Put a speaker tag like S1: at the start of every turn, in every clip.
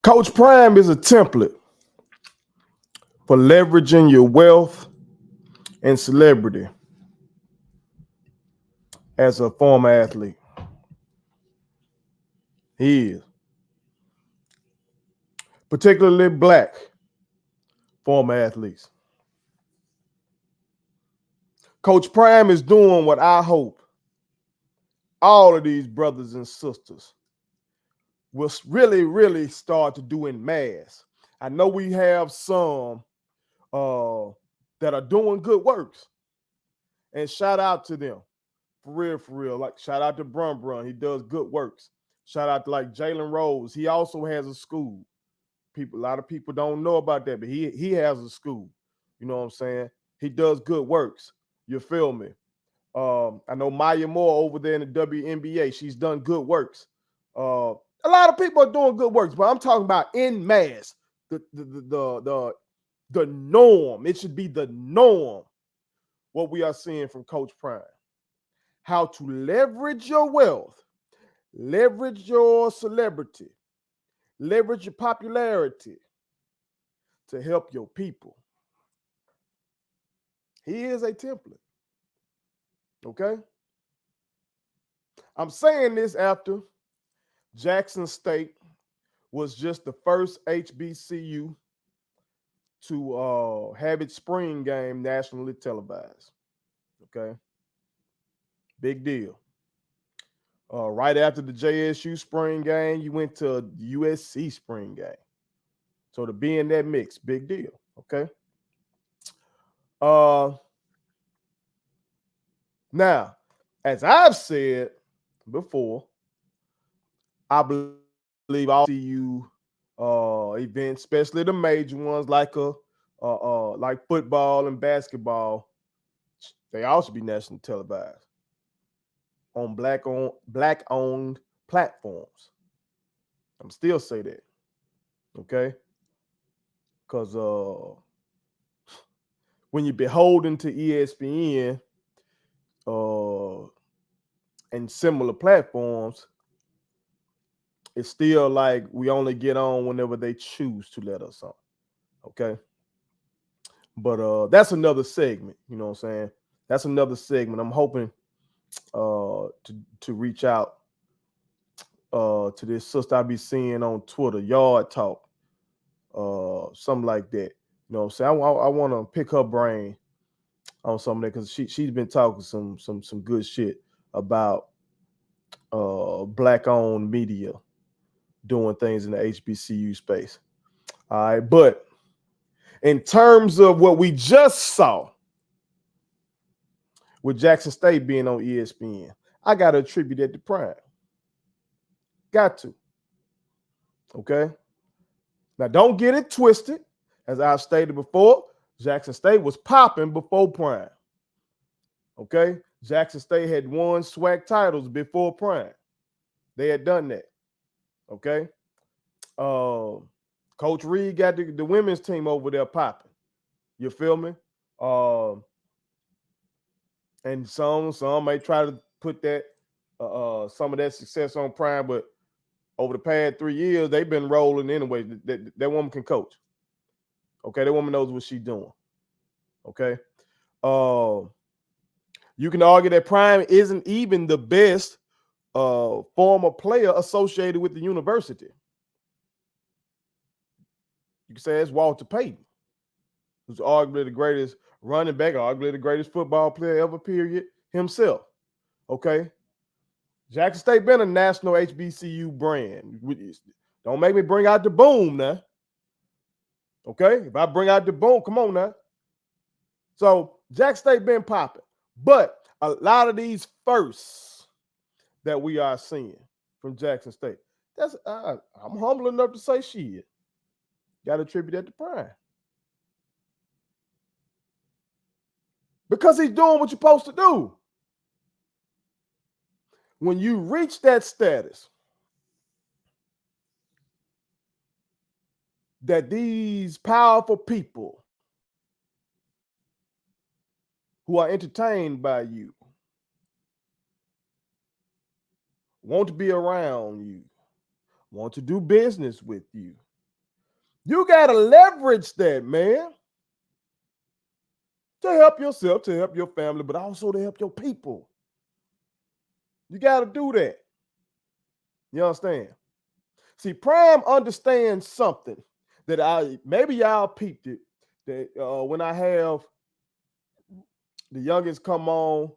S1: Coach Prime is a template for leveraging your wealth and celebrity as a former athlete. He is, particularly black former athletes. Coach Prime is doing what I hope all of these brothers and sisters will really, really start to do in mass. I know we have some uh, that are doing good works, and shout out to them for real, for real. Like shout out to Brun, he does good works. Shout out to like Jalen Rose, he also has a school. A lot of people don't know about that, but he has a school. You know what I'm saying? He does good works. You feel me? I know Maya Moore over there in the WNBA. She's done good works. A lot of people are doing good works, but I'm talking about in mass. The norm. It should be the norm. What we are seeing from Coach Prime. How to leverage your wealth, leverage your celebrity, leverage your popularity to help your people. He is a template. Okay? I'm saying this after Jackson State was just the first HBCU to have its spring game nationally televised. Okay? Big deal. Right after the JSU spring game, you went to USC spring game. So to be in that mix, big deal. Okay? Now, as I've said before, I believe all CU events, especially the major ones like football and basketball, they all should be nationally televised on black owned platforms. I'm still say that, okay? Because when you're beholden to ESPN and similar platforms, it's still like we only get on whenever they choose to let us on. Okay. But that's another segment, you know what I'm saying? That's another segment. I'm hoping to reach out to this sister I be seeing on Twitter, Yard Talk, something like that. You know what I'm saying? I want to pick her brain on something that because she's been talking some good shit about black owned media doing things in the HBCU space. All right, but in terms of what we just saw with Jackson State being on ESPN, I got to attribute that to Prime. Got to. Okay. Now, don't get it twisted. As I've stated before, Jackson State was popping before Prime. Okay. Jackson State had won SWAC titles before Prime. They had done that. Okay. Coach Reed got the women's team over there popping. You feel me? And some may try to put that some of that success on Prime, but over the past 3 years, they've been rolling anyway. That woman can coach. Okay, that woman knows what she's doing. Okay. You can argue that Prime isn't even the best former player associated with the university. You can say it's Walter Payton, who's arguably the greatest running back, arguably the greatest football player ever, period, himself. Okay. Jackson State been a national HBCU brand. Don't make me bring out the boom now. Okay? If I bring out the boom, come on now. So Jackson State been popping. But a lot of these firsts that we are seeing from Jackson State, that's I'm humble enough to say shit. Got to attribute that to Prime. Because he's doing what you're supposed to do. When you reach that status, that these powerful people who are entertained by you want to be around you, want to do business with you, You got to leverage that, man, to help yourself, to help your family, but also to help your people. You got to do that. You understand? See, Prime understands something that maybe y'all peeped it. That when I have the youngest come on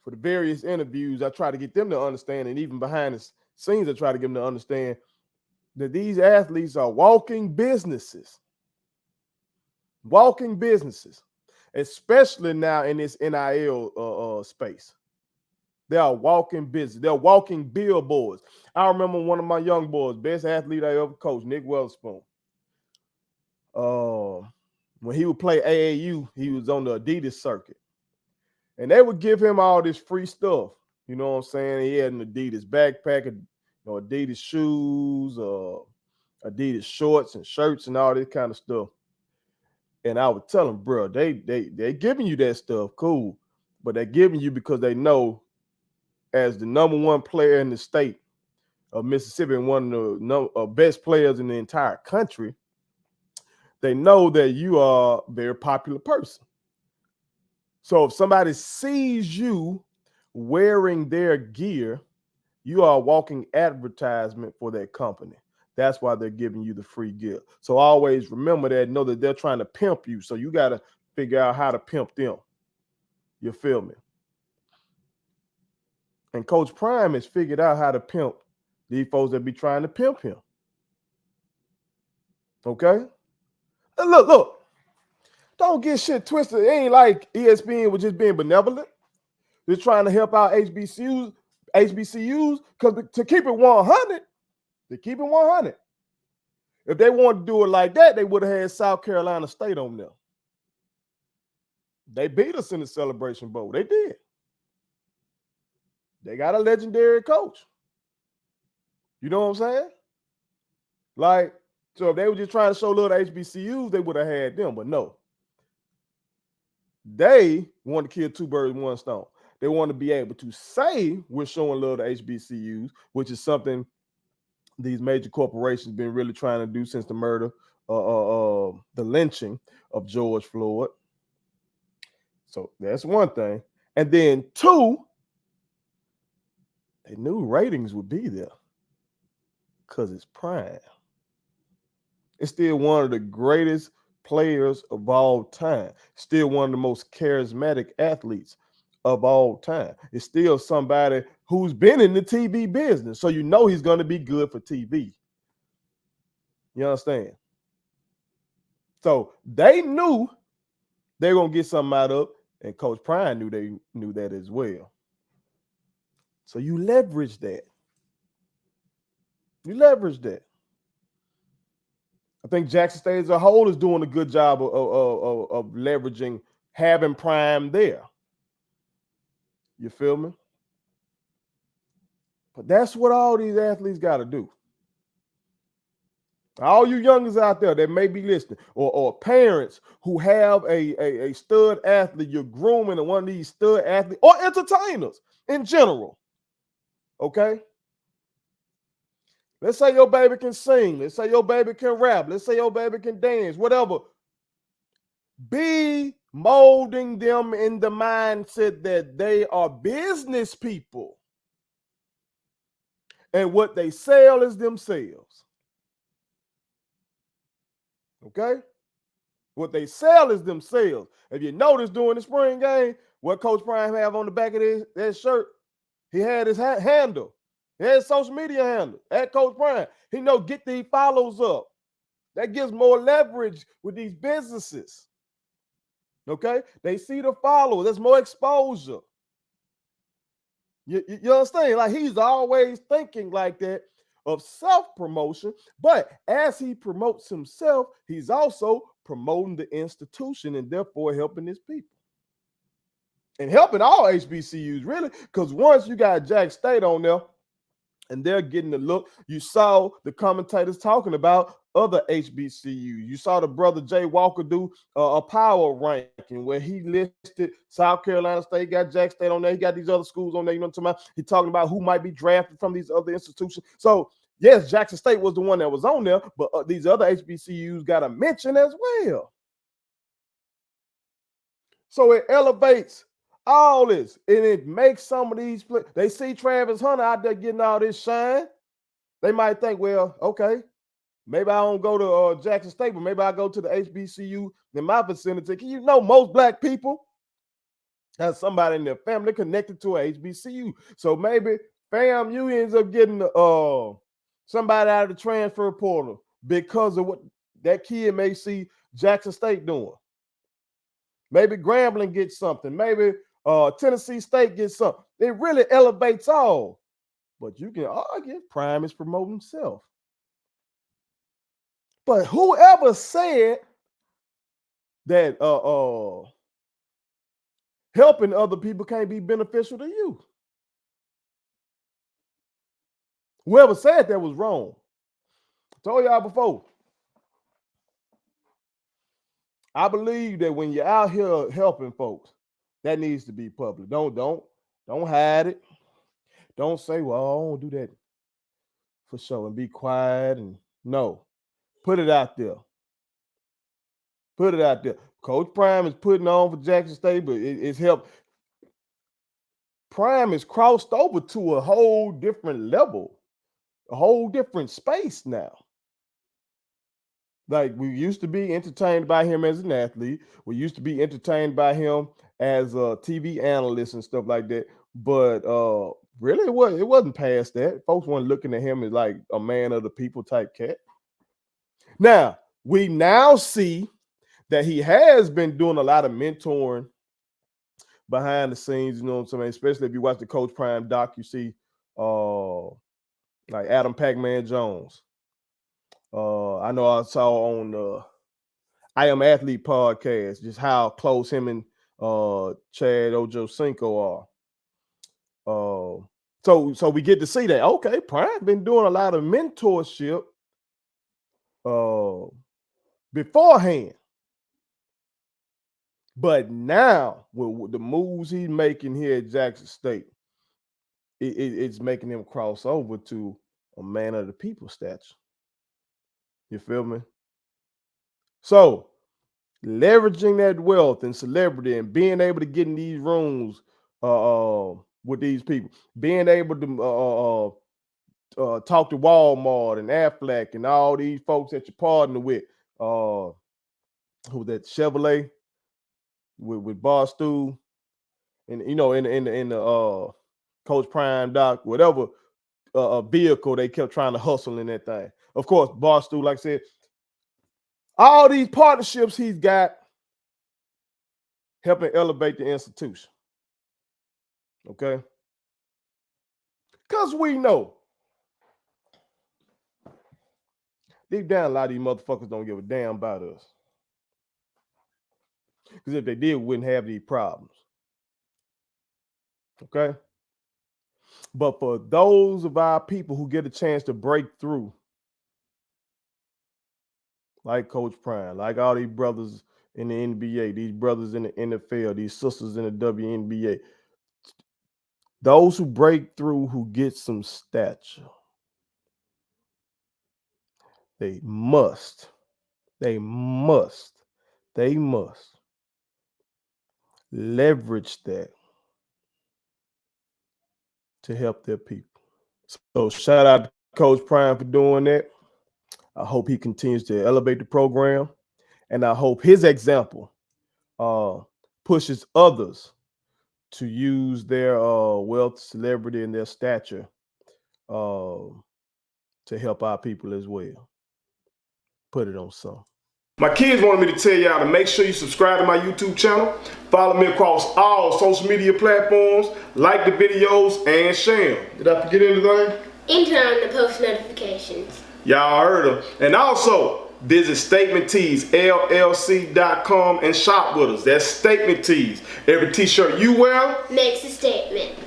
S1: for the various interviews, I try to get them to understand, and even behind the scenes, I try to get them to understand that these athletes are walking businesses. Walking businesses, especially now in this NIL space. They are walking business. They're walking billboards. I remember one of my young boys, best athlete I ever coached, Nick Weatherspoon. When he would play AAU, he was on the Adidas circuit. And they would give him all this free stuff. You know what I'm saying? He had an Adidas backpack, Adidas shoes, Adidas shorts and shirts and all this kind of stuff. And I would tell them, bro, they giving you that stuff, cool. But they're giving you because they know as the number one player in the state of Mississippi and one of the best players in the entire country, they know that you are a very popular person. So if somebody sees you wearing their gear, you are a walking advertisement for that company. That's why they're giving you the free gift. So always remember that, know that they're trying to pimp you. So you got to figure out how to pimp them. You feel me? And Coach Prime has figured out how to pimp these folks that be trying to pimp him. Okay? Look. Don't get shit twisted. It ain't like ESPN was just being benevolent. They're trying to help out HBCUs, because to keep it 100, If they wanted to do it like that, they would have had South Carolina State on there. They beat us in the Celebration Bowl. They did. They got a legendary coach. You know what I'm saying? Like, so if they were just trying to show love to HBCUs, they would have had them. But no. They want to kill two birds with one stone. They want to be able to say we're showing love to HBCUs, which is something these major corporations been really trying to do since the murder, the lynching of George Floyd. So that's one thing. And then two, they knew ratings would be there because it's Prime. It's still one of the greatest players of all time. Still one of the most charismatic athletes of all time. It's still somebody who's been in the TV business. So you know he's going to be good for TV. You understand? So they knew they were going to get something out of it, and Coach Prime knew they knew that as well. So you leverage that. I think Jackson State as a whole is doing a good job of leveraging having Prime there. You feel me? But that's what all these athletes got to do. All you youngers out there that may be listening, or parents who have a stud athlete, you're grooming one of these stud athletes or entertainers in general. Okay? Let's say your baby can sing. Let's say your baby can rap. Let's say your baby can dance, whatever. Be molding them in the mindset that they are business people. And what they sell is themselves. Okay? What they sell is themselves. If you notice during the spring game, what Coach Prime have on the back of that shirt, he had his handle. He had his social media handle at Coach Prime. He know get these follows up. That gives more leverage with these businesses. Okay? They see the followers. There's more exposure. You understand? Like he's always thinking like that of self-promotion, but as he promotes himself, he's also promoting the institution and therefore helping his people. And helping all HBCUs, really, because once you got Jack State on there and they're getting the look, you saw the commentators talking about other HBCUs. You saw the brother Jay Walker do a power ranking where he listed South Carolina State, got Jack State on there. He got these other schools on there. You know what I'm talking about? He's talking about who might be drafted from these other institutions. So Yes, Jackson State was the one that was on there, but these other HBCUs got a mention as well. So it elevates all this, and it makes some of these, they see Travis Hunter out there getting all this shine. They might think, well, okay, maybe I don't go to Jackson State, but maybe I go to the HBCU in my vicinity. You know, most black people have somebody in their family connected to a HBCU. So maybe FAMU ends up getting somebody out of the transfer portal because of what that kid may see Jackson State doing. Maybe Grambling gets something. Maybe Tennessee State gets something. It really elevates all. But you can argue Prime is promoting himself. But whoever said that helping other people can't be beneficial to you? Whoever said that was wrong. I told y'all before. I believe that when you're out here helping folks, that needs to be public. Don't hide it. Don't say, well, I don't do that for sure, and be quiet. And no, put it out there. Put it out there. Coach Prime is putting on for Jackson State, but it's helped. Prime is crossed over to a whole different level, a whole different space now. Like, we used to be entertained by him as an athlete. We used to be entertained by him as a TV analyst and stuff like that. But really, it wasn't past that. Folks weren't looking at him as like a man of the people type cat. Now, we now see that he has been doing a lot of mentoring behind the scenes, you know what I'm saying? Especially if you watch the Coach Prime doc, you see like Adam Pac-Man Jones. I know I saw on I Am Athlete podcast just how close him and Chad Ojocinco are. So we get to see that, okay, Prime been doing a lot of mentorship beforehand. But now, with the moves he's making here at Jackson State, it's making him cross over to a man of the people stature. You feel me? So, leveraging that wealth and celebrity and being able to get in these rooms with these people, being able to talk to Walmart and Aflac and all these folks that you partner with, who that Chevrolet with Barstool, and you know, in the Coach Prime doc, whatever vehicle they kept trying to hustle in that thing. Of course, Barstool, like I said, all these partnerships he's got helping elevate the institution. Okay? Because we know deep down, a lot of these motherfuckers don't give a damn about us. Because if they did, we wouldn't have these problems. Okay? But for those of our people who get a chance to break through, like Coach Prime, like all these brothers in the NBA, these brothers in the NFL, these sisters in the WNBA, those who break through, who get some stature, they must leverage that to help their people. So shout out to Coach Prime for doing that. I hope he continues to elevate the program, and I hope his example pushes others to use their wealth, celebrity, and their stature to help our people as well. Put it on some. My kids wanted me to tell y'all to make sure you subscribe to my YouTube channel, follow me across all social media platforms, like the videos, and share them. Did I forget anything?
S2: And turn on the post notifications.
S1: Y'all heard them. And also, visit statementteesllc.com and shop with us. That's Statement Tees. Every t-shirt you wear
S2: makes a statement.